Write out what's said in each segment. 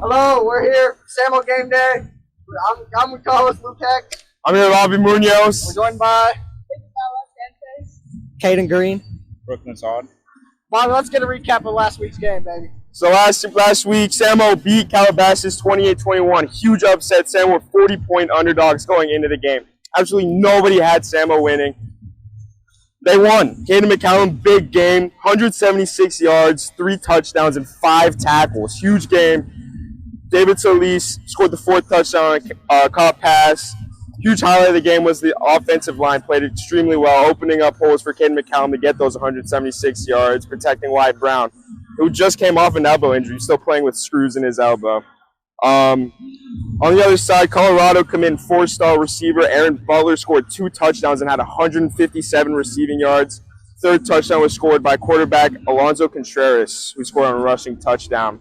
Hello, we're here, SAMO Game Day. I'm with co-host Luke Hecht. I'm here with Munoz. We're joined by Isabella Sanchez. Caden Green. Todd. Bobby, let's get a recap of last week's game, baby. So last week, SAMO beat Calabasas 28-21. Huge upset. SAMO were 40-point underdogs going into the game. Absolutely nobody had SAMO winning. They won. Caden McCallum, big game. 176 yards, 3 touchdowns, and 5 tackles. Huge game. David Solis scored the 4th touchdown on caught pass. Huge highlight of the game was the offensive line played extremely well, opening up holes for Caden McCallum to get those 176 yards, protecting Wyatt Brown, who just came off an elbow injury, still playing with screws in his elbow. On the other side, Colorado committed 4-star receiver Aaron Butler scored 2 touchdowns and had 157 receiving yards. 3rd touchdown was scored by quarterback Alonzo Contreras, who scored on a rushing touchdown.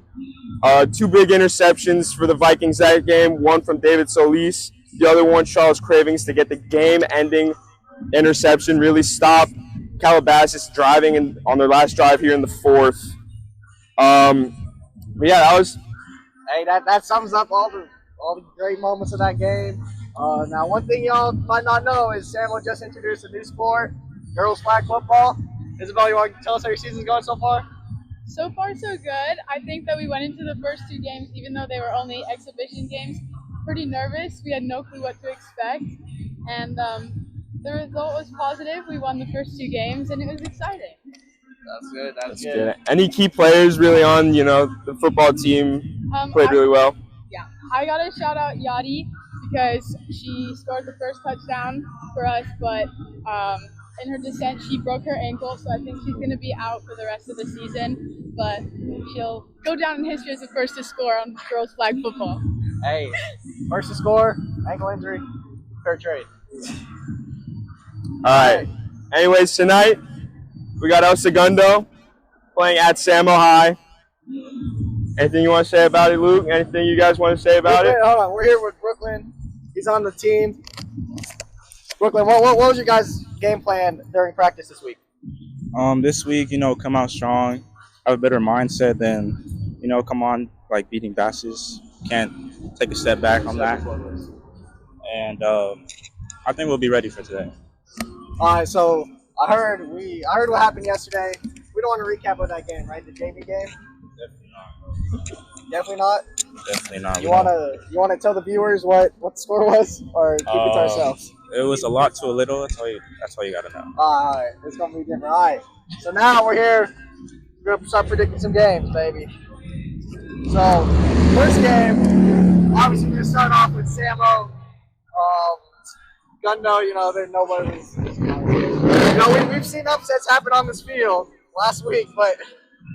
2 big interceptions for the Vikings that game, one from David Solis, the other one Charles Cravings to get the game-ending interception, really stopped Calabasas driving on their last drive here in the 4th. But yeah, that was... Hey, that sums up all the great moments of that game. Now, one thing y'all might not know is SAMO just introduced a new sport, girls flag football. Isabel, you want to tell us how your season's going so far? So far, so good. I think that we went into the first 2 games, even though they were only exhibition games, pretty nervous. We had no clue what to expect. And the result was positive. We won the first 2 games, and it was exciting. That's good. That's good. Any key players really on, the football team played really well? Yeah. I got to shout out Yadi because she scored the first touchdown for us, but in her descent, she broke her ankle, so I think she's going to be out for the rest of the season. But she'll go down in history as the first to score on girls flag football. Hey, first to score, ankle injury, fair trade. All right. Anyways, tonight we got El Segundo playing at SAMOHI. Anything you want to say about it, Luke? Anything you guys want to say about it? Hold on, we're here with Brooklyn. He's on the team. Brooklyn, what was your guys' game plan during practice this week? This week, come out strong, have a better mindset than, come on like beating Basses. Can't take a step back on that. And I think we'll be ready for today. All right, so I heard what happened yesterday. We don't want to recap of that game, right? The JV game? Definitely not. Definitely not. You wanna tell the viewers what the score was, or keep it to ourselves? It was a lot to a little. That's all you gotta know. All right, it's gonna be different. All right, so now we're here. We're gonna start predicting some games, baby. So first game, obviously we're gonna start off with SAMO. Gundo, there's nobody. We've seen upsets happen on this field last week, but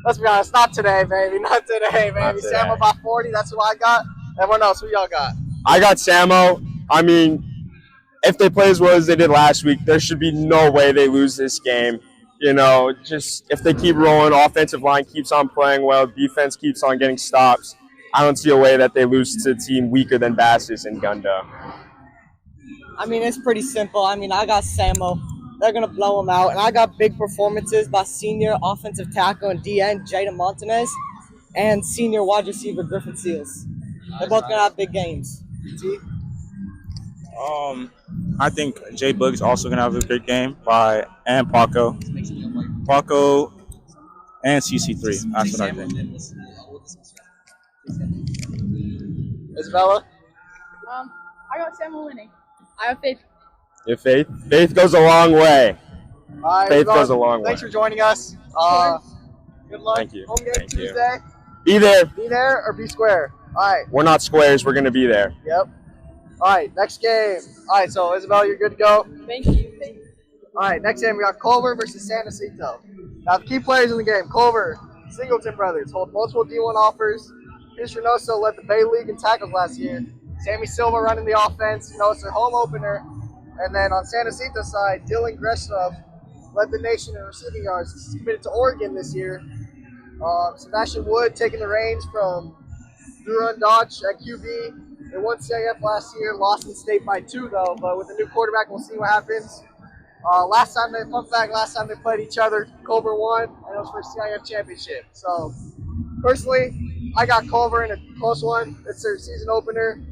let's be honest, not today, baby. Not today, baby. Not today. SAMO by 40. That's who I got. Everyone else, who y'all got? I got SAMO. I mean, if they play as well as they did last week, there should be no way they lose this game. Just if they keep rolling, offensive line keeps on playing well, defense keeps on getting stops, I don't see a way that they lose to a team weaker than Basses and Gundo. I mean, it's pretty simple. I got SAMO. They're going to blow them out. And I got big performances by senior offensive tackle and DN Jaden Montanez and senior wide receiver Griffin Seals. They're both going to have big games. I think Jay Boog's also going to have a great game and Paco. Paco and CC3. That's what I think. Isabella? I got SAMO winning. I have faith. Your faith? Faith goes a long way. All right, Faith goes a long way. Thanks for joining us. Good luck. Thank you. Home game Thank you. Tuesday. Be there. Be there or be square. All right. We're not squares. We're going to be there. Yep. All right, next game. All right, so Isabel, you're good to go. Thank you. All right, next game we got Culver versus San Jacinto. Now the key players in the game: Culver, Singleton brothers hold multiple D1 offers. Chris Reynoso led the Bay League in tackles last year. Sammy Silva running the offense. It's their home opener. And then on San Jacinto side, Dylan Gresham led the nation in receiving yards. He's committed to Oregon this year. Sebastian Wood taking the reins from Duran Dodge at QB. They won CIF last year, lost in state by 2 though. But with a new quarterback, we'll see what happens. Last time they played each other, Culver won, and it was for CIF championship. So, personally, I got Culver in a close one. It's their season opener.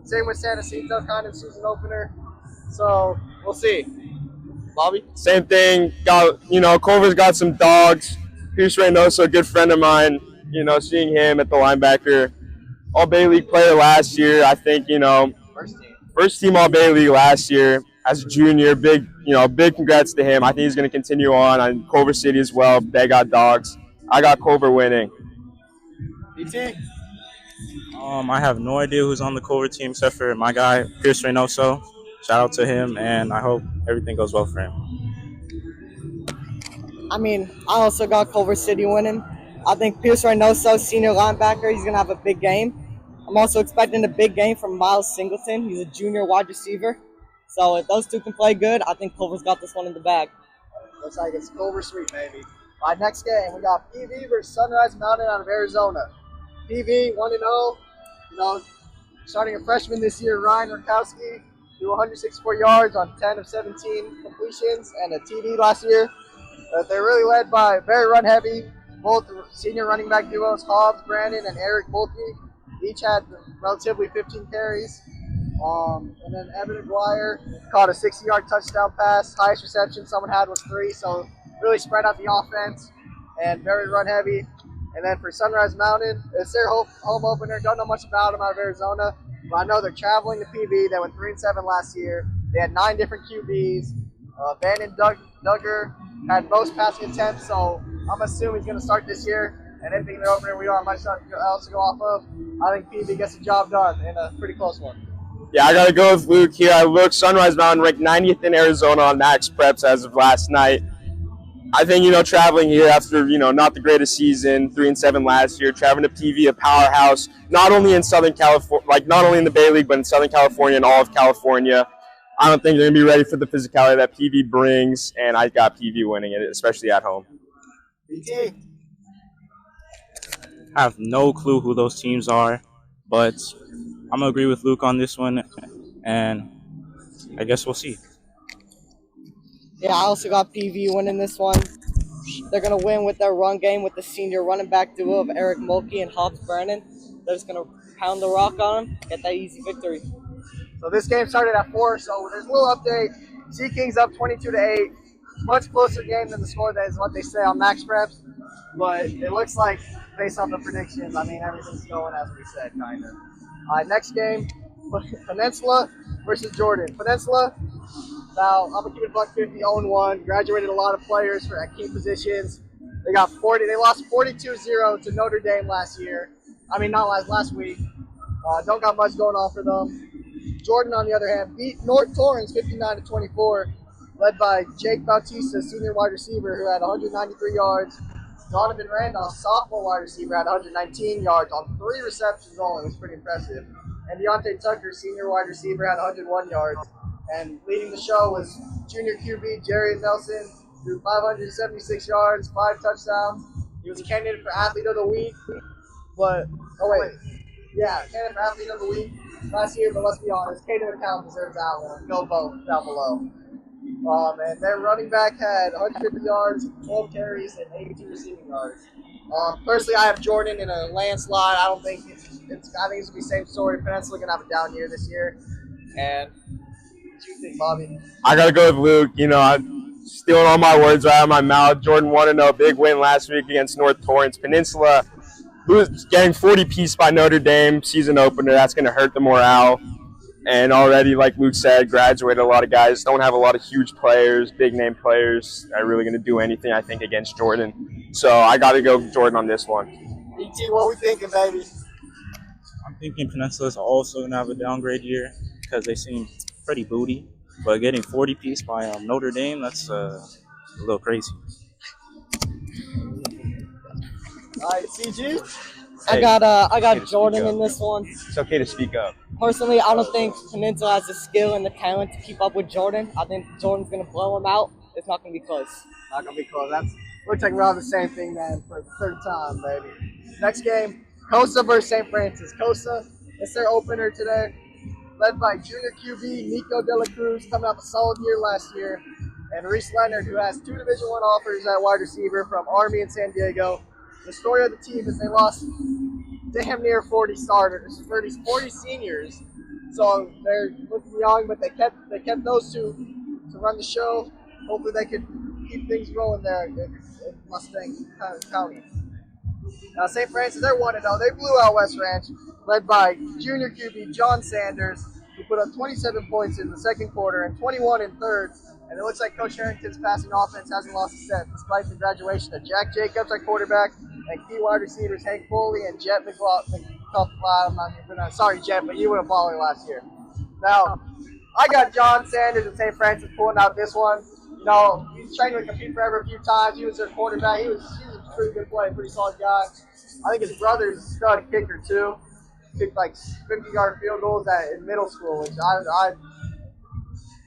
Same with San Jacinto, kind of season opener. So we'll see. Bobby? Same thing. Culver's got some dogs. Pierce Reynoso, a good friend of mine. Seeing him at the linebacker, All Bay League player last year. I think first team All Bay League last year as a junior. Big congrats to him. I think he's going to continue on Culver City as well. They got dogs. I got Culver winning. DT? I have no idea who's on the Culver team except for my guy, Pierce Reynoso. Shout out to him, and I hope everything goes well for him. I also got Culver City winning. I think Pierce Reynoso, senior linebacker, he's going to have a big game. I'm also expecting a big game from Miles Singleton. He's a junior wide receiver. So if those two can play good, I think Culver's got this one in the bag. Looks like it's Culver Sweet, baby. All right, next game, we got PV versus Sunrise Mountain out of Arizona. PV 1-0. Starting a freshman this year, Ryan Rakowski, threw 164 yards on 10 of 17 completions and a TD last year. They're really led by very run-heavy. Both senior running back duos, Hobbs, Brandon, and Eric Mulkey, each had relatively 15 carries. And then Evan Aguirre caught a 60-yard touchdown pass. Highest reception someone had was 3, so really spread out the offense and very run-heavy. And then for Sunrise Mountain, it's their home opener. Don't know much about them out of Arizona, but I know they're traveling to PV. They went 3-7 last year. They had 9 different QBs. Vannon Duggar had most passing attempts, so I'm assuming he's going to start this year. And anything they're opening, we don't have much else to go off of. I think PV gets the job done in a pretty close one. Yeah, I got to go with Luke here. I looked, Sunrise Mountain ranked 90th in Arizona on Max Preps as of last night. I think, traveling here after, not the greatest season, 3-7 last year, traveling to PV, a powerhouse, not only in Southern California, not only in the Bay League, but in Southern California and all of California. I don't think they're going to be ready for the physicality that PV brings, and I got PV winning it, especially at home. BT? I have no clue who those teams are, but I'm going to agree with Luke on this one, and I guess we'll see. Yeah, I also got PV winning this one. They're going to win with their run game with the senior running back duo of Eric Mulkey and Hobbs Brandon. They're just going to pound the rock on them, get that easy victory. So this game started at 4, so there's a little update. Sea Kings up 22-8. Much closer game than the score that is what they say on Max Preps. But it looks like, based on the predictions, everything's going as we said, kind of. All right, next game, Peninsula versus Jordan. Peninsula, now I'm going to keep it buck 50, 0-1. Graduated a lot of players at key positions. They lost 42-0 to Notre Dame last week. Don't got much going on for them. Jordan, on the other hand, beat North Torrance 59-24, led by Jake Bautista, senior wide receiver, who had 193 yards. Donovan Randolph, sophomore wide receiver, had 119 yards on 3 receptions only. It was pretty impressive. And Deontay Tucker, senior wide receiver, had 101 yards. And leading the show was junior QB Jerry Nelson, threw 576 yards, 5 touchdowns. He was a candidate for Athlete of the Week. Candidate for Athlete of the Week last year, but let's be honest, Caden Green deserves that one. Go vote down below. And their running back had 150 yards, 12 carries, and 82 receiving yards. Personally, I have Jordan in a landslide. I think it's going to be the same story. Peninsula going to have a down year this year. And what do you think, Bobby? I got to go with Luke. I'm stealing all my words right out of my mouth. Jordan 1-0, big win last week against North Torrance. Peninsula getting 40 piece by Notre Dame, season opener. That's going to hurt the morale. And already, like Luke said, graduated a lot of guys. Don't have a lot of huge players, big-name players that are really going to do anything, I think, against Jordan. So I got to go with Jordan on this one. ET, what we thinking, baby? I'm thinking Peninsula's also going to have a downgrade year because they seem pretty booty. But getting 40 piece by Notre Dame, that's a little crazy. All right, CG? I got Jordan in this one. It's okay to speak up. Personally, I don't think Peninsula has the skill and the talent to keep up with Jordan. I think Jordan's going to blow him out. It's not going to be close. Not going to be close. Looks like we're on the same thing, man, for the 3rd time, baby. Next game, Costa versus St. Francis. Costa, it's their opener today. Led by junior QB Nico De La Cruz, coming off a solid year last year. And Reese Leonard, who has 2 Division I offers at wide receiver from Army in San Diego. The story of the team is they lost damn near 40 starters, 40 seniors. So they're looking young, but they kept those two to run the show. Hopefully they could keep things rolling there in Mustang County. Now St. Francis, they're 1-0. They blew out West Ranch, led by junior QB John Sanders, who put up 27 points in the second quarter and 21 in third. And it looks like Coach Harrington's passing offense hasn't lost a step, despite the graduation of Jack Jacobs at quarterback and key wide receivers Hank Foley and Jet McLaughlin. Sorry, Jet, but you were a baller last year. Now, I got John Sanders and St. Francis pulling out this one. You know, he's trained with Compete Forever a few times. He was their quarterback. He was a pretty good player, pretty solid guy. I think his brother's a stud kicker, too. Kicked like 50-yard field goals in middle school, which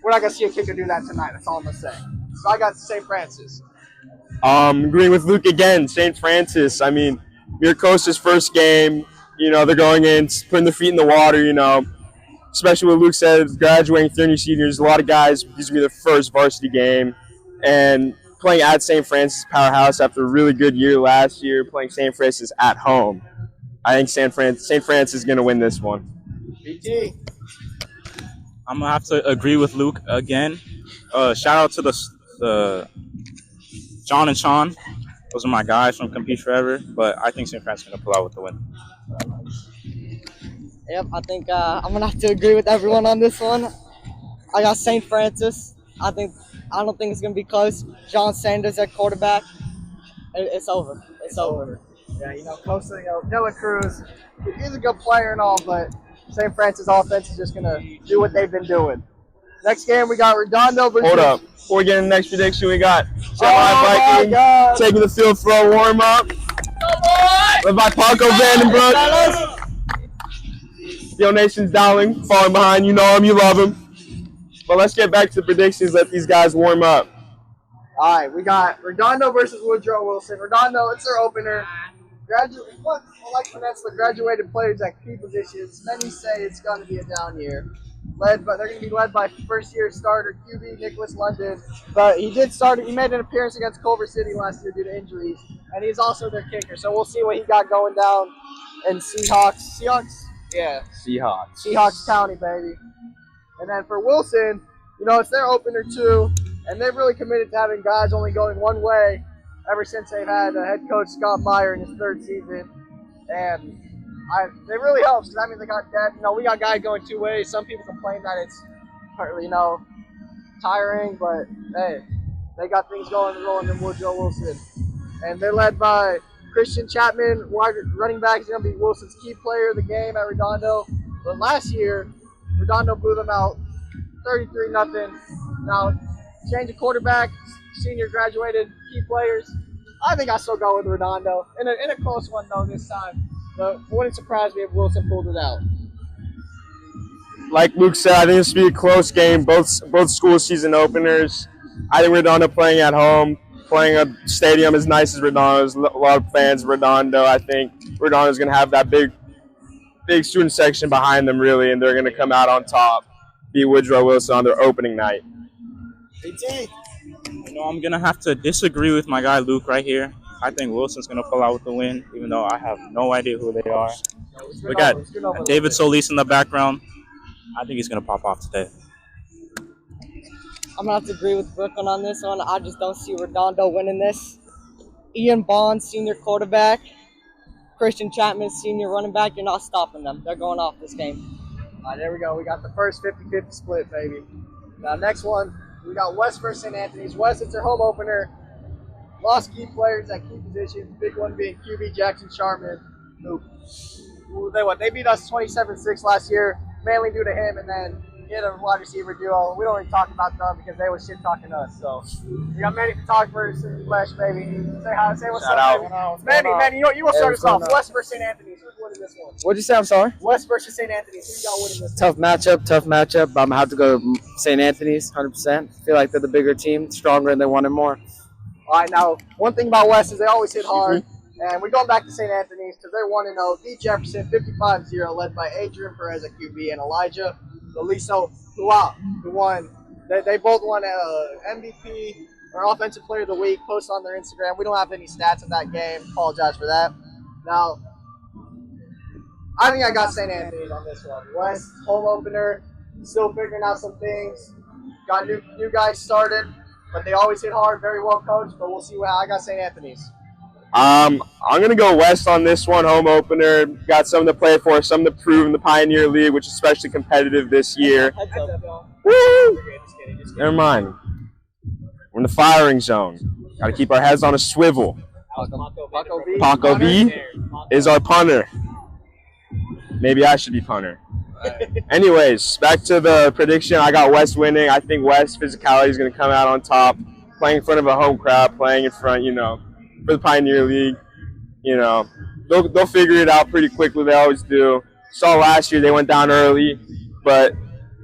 we're not going to see a kicker do that tonight. That's all I'm going to say. So I got St. Francis. Agreeing with Luke again, St. Francis. I mean, Miracosta's first game, you know, they're going in, putting their feet in the water, you know, especially what Luke said, graduating 30 seniors. A lot of guys, these will be their first varsity game. And playing at St. Francis Powerhouse after a really good year last year, playing St. Francis at home. I think St. Francis is going to win this one. BT. I'm going to have to agree with Luke again. Shout out to the John and Sean. Those are my guys from Compete Forever, but I think St. Francis is going to pull out with the win. Yep, I think I'm going to have to agree with everyone on this one. I got St. Francis. I don't think it's going to be close. John Sanders at quarterback. It's over. It's over. Yeah, you know, Costa, Dylan Cruz, he's a good player and all, but St. Francis offense is just going to do what they've been doing. Next game, we got Redondo versus... Hold up. Before we get in the next prediction, we got SAMOHI Viking taking the field for a warm-up. Led by Paco Vandenbroek. Yo Nation's Dowling, falling behind. You know him, you love him. But let's get back to the predictions. Let these guys warm up. All right, we got Redondo versus Woodrow Wilson. Redondo, it's their opener. Like Peninsula, graduated players at key positions. Many say it's going to be a down year. They're going to be led by first-year starter QB Nicholas London. But he made an appearance against Culver City last year due to injuries, and he's also their kicker. So we'll see what he got going down in Seahawks. Yeah. Seahawks County, baby. And then for Wilson, you know, it's their opener too, and they've really committed to having guys only going one way ever since they've had head coach Scott Meyer in his third season. And it really helps because, I mean, they got that. You know, we got guys going two ways. Some people complain that it's, you know, tiring, but hey, they got things rolling in Woodrow Wilson. And they're led by Christian Chapman, running back, is going to be Wilson's key player of the game at Redondo. But last year, Redondo blew them out 33-0. Now, change of quarterback, senior graduated key players. I think I still go with Redondo. In a close one, though, this time. But it wouldn't surprise me if Wilson pulled it out. Like Luke said, I think this will be a close game. Both school season openers. I think Redondo playing at home, playing a stadium as nice as Redondo's. A lot of fans of Redondo. I think Redondo's going to have that big student section behind them, really, and they're going to come out on top, beat Woodrow Wilson on their opening night. BT. You know, I'm going to have to disagree with my guy Luke right here. I think Wilson's going to pull out with the win, even though I have no idea who they are. We got David Solis in the background. I think he's going to pop off today. I'm going to have to agree with Brooklyn on this one. I just don't see Redondo winning this. Ian Bond, senior quarterback. Christian Chapman, senior running back. You're not stopping them. They're going off this game. All right, there we go. We got the first 50-50 split, baby. Now, next one, we got West versus St. Anthony's. West, it's their home opener. Lost key players at key positions. Big one being QB Jackson Sharman. They beat us 27-6 last year, mainly due to him, and then he had a wide receiver duo. We don't really talk about them because they were shit talking us. So we got Manny photographers in the flesh, baby. Say hi, say what's up, baby. Manny, you will start us off. West versus St. Anthony's. Who's winning this one? What'd you say? I'm sorry. West versus St. Anthony's. Who y'all winning this Tough matchup. But I'm gonna have to go St. Anthony's, 100%. Feel like they're the bigger team, stronger, and they wanted more. All right, now, one thing about West is they always hit hard. And we're going back to St. Anthony's because they're 1-0. Beat Jefferson 55-0, led by Adrian Perez at QB and Elijah Laliso, who won. They both won MVP or Offensive Player of the Week, posted on their Instagram. We don't have any stats of that game. Apologize for that. Now, I think I got St. Anthony's on this one. West, home opener, still figuring out some things. Got new guys started, but they always hit hard, very well coached, but we'll see how I got St. Anthony's. I'm going to go West on this one, home opener. Got something to play for, something to prove in the Pioneer League, which is especially competitive this year. Woo! Never mind. We're in the firing zone. Got to keep our heads on a swivel. Paco V is our punter. Maybe I should be punter. Anyways, back to the prediction. I got West winning. I think West physicality is going to come out on top, playing in front of a home crowd, playing in front, for the Pioneer League. They'll figure it out pretty quickly. They always do. Saw last year they went down early, but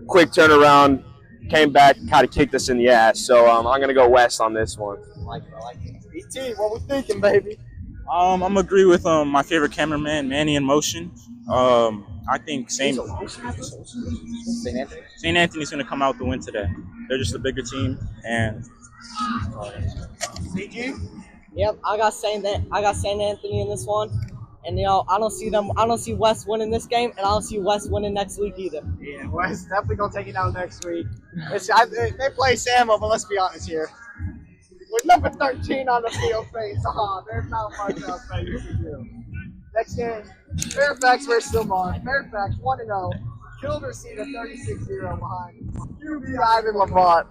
quick turnaround, came back, kind of kicked us in the ass. So I'm going to go West on this one. I like it. BT, what we thinking, baby? I'm gonna agree with my favorite cameraman, Manny in Motion. I think St. Anthony's gonna come out the win today. They're just a bigger team, and CG? Yep, I got St. Anthony in this one, and I don't see West winning this game, and I don't see West winning next week either. Yeah, West definitely gonna take it down next week. They play SAMO, but let's be honest here. With number 13 on the field face, there's not much else they can do. Next game, Fairfax versus Silmar. Fairfax 1-0. Killed receiver 36-0 behind QB Ivan Lamont.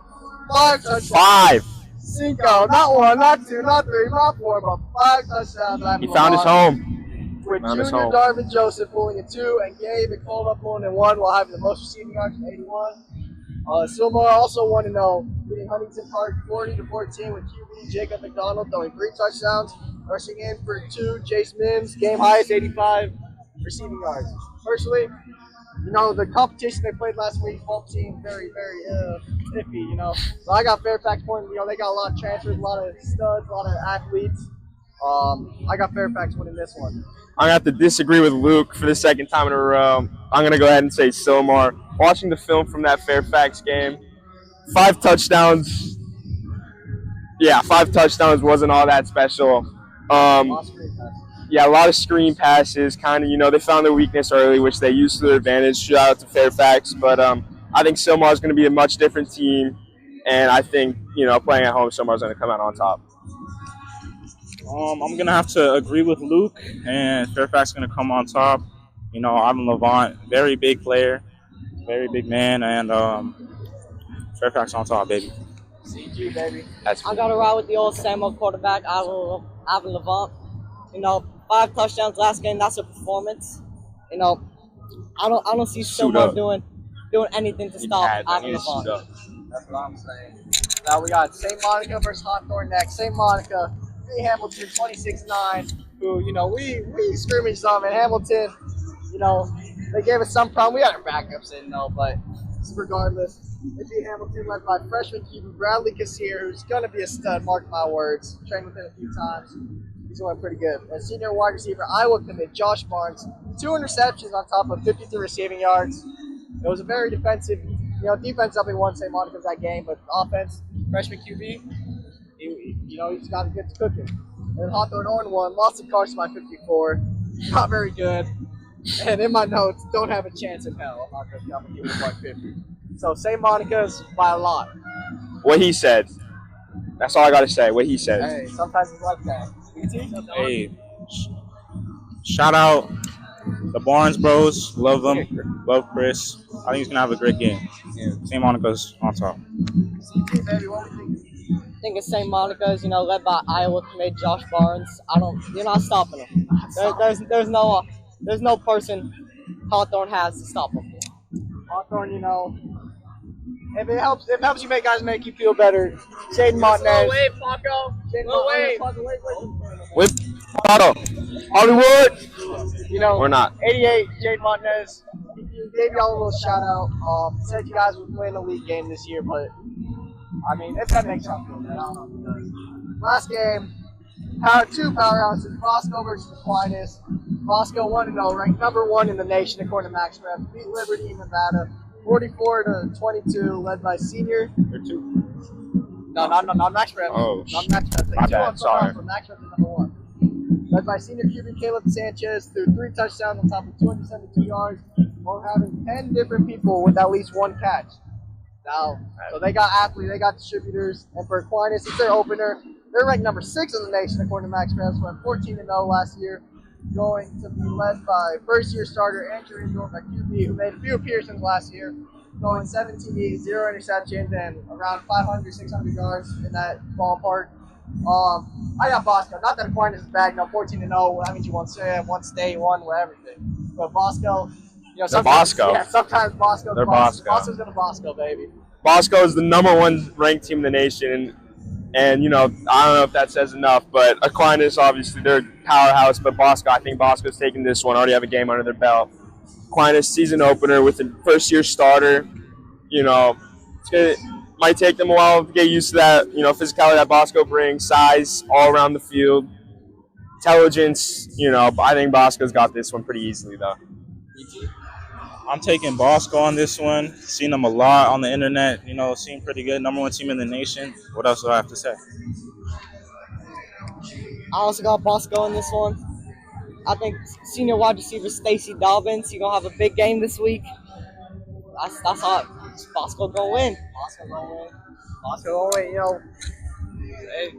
5 touchdowns. 5. Cinco, not 1, not 2, not 3, not 4, but 5 touchdowns. Ivan He found his Lamont. home. With Found his Junior home. Darvin Joseph pulling at 2 and Gabe and Cole pulling at 1 while having the most receiving yards at 81. Silmar also 1-0, beating Huntington Park 40-14 with QB Jacob McDonald throwing 3 touchdowns, rushing in for 2. Jace Mims, game highest 85 receiving yards. Personally, the competition they played last week, both teams very, very iffy, So I got Fairfax winning. They got a lot of transfers, a lot of studs, a lot of athletes. I got Fairfax winning this one. I'm going to have to disagree with Luke for the second time in a row. I'm going to go ahead and say Silmar. Watching the film from that Fairfax game, 5 touchdowns. Yeah, 5 touchdowns wasn't all that special. Yeah, a lot of screen passes. Kind of, they found their weakness early, which they used to their advantage. Shout out to Fairfax. But I think Silmar is going to be a much different team. And I think, playing at home, Silmar is going to come out on top. I'm going to have to agree with Luke, and Fairfax is going to come on top. Ivan Levant, very big player, very big man, and Fairfax on top, baby. CG, baby. I got to ride with the old SAMO quarterback, Ivan Levant. 5 touchdowns last game, that's a performance. I don't see Silmar doing anything to stop Ivan Levant. That's what I'm saying. Now we got St. Monica versus Hawthorne next. St. Monica beat Hamilton 26-9. Who, we scrimmaged them, and Hamilton, they gave us some problem. We had our backups in, but regardless, they beat Hamilton led by freshman keeper Bradley Kassier, who's going to be a stud, mark my words. Trained with him a few times. He's going pretty good. And senior wide receiver Iowa commit Josh Barnes, 2 interceptions on top of 53 receiving yards. It was a very defensive, defense definitely won St. Monica's that game, but offense, freshman QB, he's got to get to cooking. And Hawthorne Horn won, lost to Carson by 54. Not very good. And in my notes, don't have a chance in hell. I'm going to give it 150. So St. Monica's by a lot. What he said. That's all I got to say, what he said. Hey, sometimes it's like that. Hey, shout out the Barnes bros. Love them. Love Chris. I think he's going to have a great game. St. Monica's on top. CG, baby, what we thinking? I think it's St. Monica's, led by Iowa commit Josh Barnes. You're not stopping him. There's no person Hawthorne has to stop him. Hawthorne, if it helps you make you feel better. Jaden Montanez. Wait, Paco. With Paco. Hollywood. We're not. 88, Jaden Montanez. He gave y'all a little shout out. Said you guys would win the league game this year, but it's gonna make something. I don't know if it does. Last game, 2 powerhouses, Bosco versus Aquinas. Bosco 1-0, ranked number 1 in the nation according to MaxRef. Beat Liberty in Nevada, 44-22, led by senior. They're 2. No, not MaxRef. Oh, not MaxRef. my bad. Sorry. MaxRef is number 1. led by senior QB Caden Sanchez, threw 3 touchdowns on top of 272 yards, while having 10 different people with at least 1 catch. Now, so they got athletes, they got distributors, and for Aquinas, it's their opener. They're ranked number 6 in the nation according to Max Krabs, went 14-0 last year, going to be led by first-year starter Andrew Ingram, a QB who made a few appearances last year, going 17 TDs, 0 interceptions, and around 500, 600 yards in that ballpark. I got Bosco. Not that Aquinas is bad, 14-0. That means you won SAM, won state, won everything. But Bosco, sometimes, Bosco. Yeah, sometimes Bosco's They're Bosco. Bosco's gonna Bosco, baby. Bosco is the #1 ranked team in the nation, and I don't know if that says enough, but Aquinas, obviously, they're a powerhouse, but Bosco, I think Bosco's taking this one, already have a game under their belt. Aquinas season opener with a first-year starter, might take them a while to get used to that, physicality that Bosco brings, size all around the field, intelligence, but I think Bosco's got this one pretty easily, though. I'm taking Bosco on this one. Seen them a lot on the internet. Seem pretty good. #1 team in the nation. What else do I have to say? I also got Bosco in this one. I think senior wide receiver Stacy Dobbins, he's gonna have a big game this week. That's how Bosco gonna win. Bosco gonna win.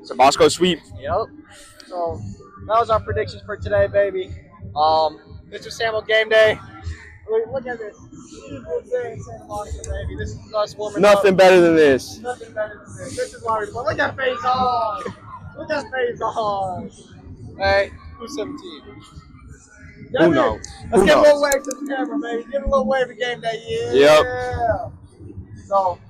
So Bosco sweep. Yep. So that was our predictions for today, baby. This was SAMO Game Day. Look at this. Beautiful day in Santa Monica, baby. This is us warming up. Nothing better than this. Nothing better than this. This is why we're. Look at face on. Look at face on. Hey, who's 17? Who knows? Let's give a little wave to the camera, baby. Give a little wave to Game Day. Yeah. Yep. So,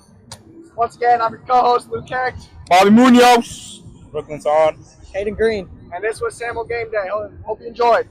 once again, I'm your co-host, Luke Hecht. Bobby Munoz. Brooklyn Todd. Caden Green. And this was SAMO Game Day. Hope you enjoyed.